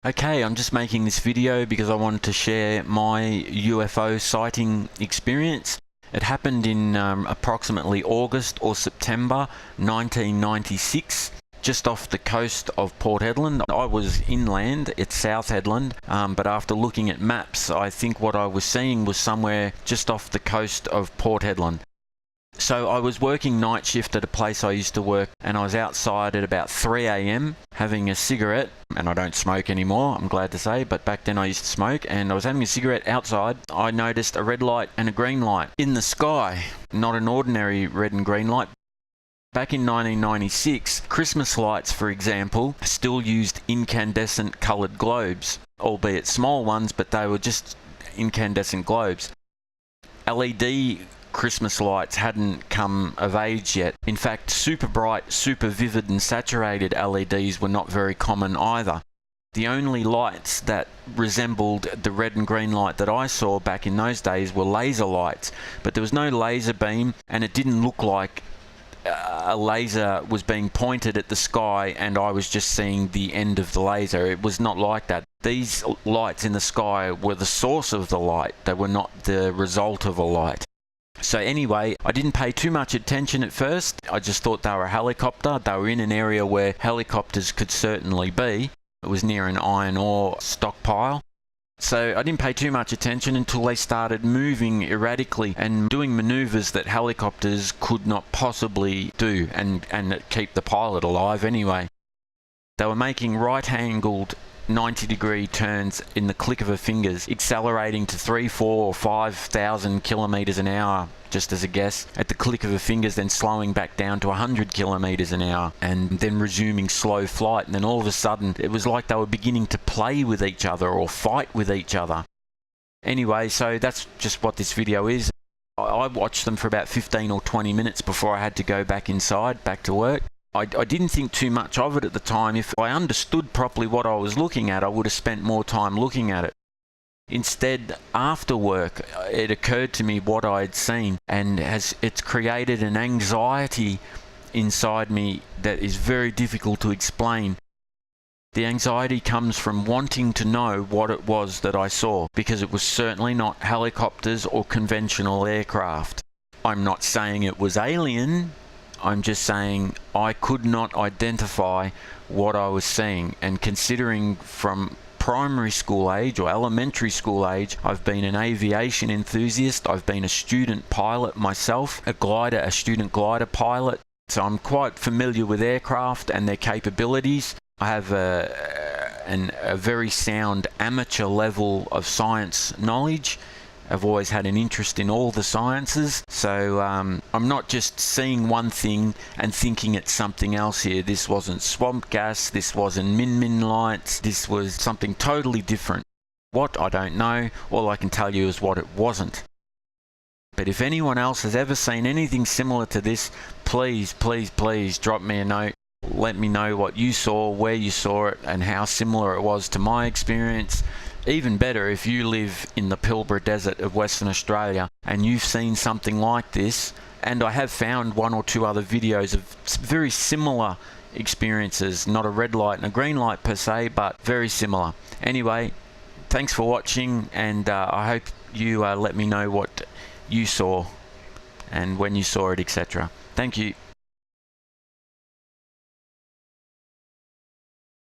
Okay, I'm just making this video because I wanted to share my UFO sighting experience. It happened in approximately August or September 1996, just off the coast of Port Hedland. I was inland at South Hedland, but after looking at maps, I think what I was seeing was somewhere just off the coast of Port Hedland. So I was working night shift at a place I used to work, and I was outside at about 3 a.m. having a cigarette, and I don't smoke anymore, I'm glad to say, but back then I used to smoke, and I was having a cigarette outside. I noticed a red light and a green light in the sky, not an ordinary red and green light. Back in 1996, Christmas lights, for example, still used incandescent coloured globes, albeit small ones, but they were just incandescent globes. LED Christmas lights hadn't come of age yet. In fact, super bright, super vivid and saturated LEDs were not very common either. The only lights that resembled the red and green light that I saw back in those days were laser lights, but there was no laser beam, and it didn't look like a laser was being pointed at the sky and I was just seeing the end of the laser. It was not like that. These lights in the sky were the source of the light. They were not the result of a light. So anyway, I didn't pay too much attention at first. I just thought they were a helicopter. They were in an area where helicopters could certainly be. It was near an iron ore stockpile. So I didn't pay too much attention until they started moving erratically and doing maneuvers that helicopters could not possibly do and keep the pilot alive anyway. They were making right-angled 90-degree turns in the click of her fingers, accelerating to 3, 4 or 5,000 kilometers an hour, just as a guess, at the click of her fingers, then slowing back down to 100 kilometers an hour and then resuming slow flight. And then all of a sudden it was like they were beginning to play with each other or fight with each other. Anyway, so that's just what this video is. I watched them for about 15 or 20 minutes before I had to go back inside, back to work. I didn't think too much of it at the time. If I understood properly what I was looking at, I would have spent more time looking at it. Instead, after work, it occurred to me what I had seen, and it's created an anxiety inside me that is very difficult to explain. The anxiety comes from wanting to know what it was that I saw, because it was certainly not helicopters or conventional aircraft. I'm not saying it was alien. I'm just saying I could not identify what I was seeing, and considering from primary school age or elementary school age, I've been an aviation enthusiast, I've been a student pilot myself, a student glider pilot, so I'm quite familiar with aircraft and their capabilities. I have a very sound amateur level of science knowledge. I've always had an interest in all the sciences, so I'm not just seeing one thing and thinking it's something else here. This wasn't swamp gas, this wasn't min-min lights, this was something totally different. What? I don't know. All I can tell you is what it wasn't. But if anyone else has ever seen anything similar to this, please, please, please drop me a note. Let me know what you saw, where you saw it, and how similar it was to my experience. Even better if you live in the Pilbara Desert of Western Australia and you've seen something like this, and I have found one or two other videos of very similar experiences, not a red light and a green light per se, but very similar. Anyway, thanks for watching, and I hope you let me know what you saw and when you saw it, etc. Thank you.